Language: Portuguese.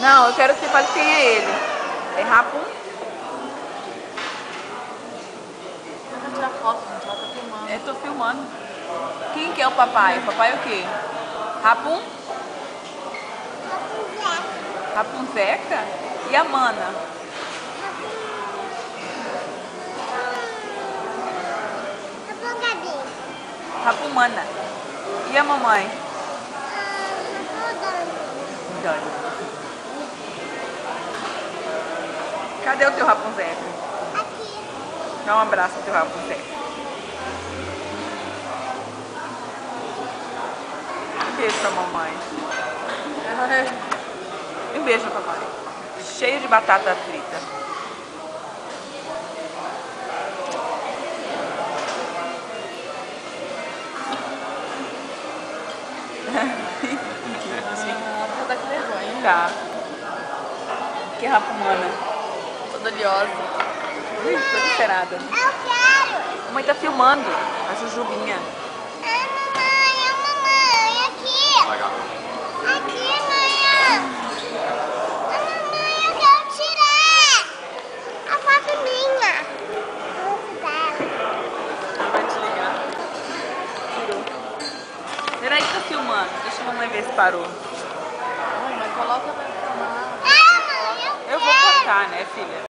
Não, eu quero que você fale quem é ele. É Rapun? Eu vou tirar foto, gente. Ela tá filmando. Eu tô filmando. Quem que é o papai? O papai é o quê? Rapun? Rapunzeca? E a Mana? Rapumana. E a mamãe? Dani. Cadê o teu Rapunzeca? Aqui. Dá um abraço pro teu Rapunzeca. Um beijo pra mamãe. Um beijo pra mamãe. Cheio de batata frita. Ela tá com vergonha. Tá. Que Rapumana. Toda oleosa. Ui, tô desesperada. Eu quero. Mamãe tá filmando a Jujubinha. A mamãe, aqui. Aqui, mãe. A mamãe, eu quero tirar a foto minha. Vai desligar. Tirou. Peraí que tá filmando. Deixa a mamãe ver se parou. Ai, mas coloca pra filmar. Ah, mãe, Eu vou cortar, né, filha?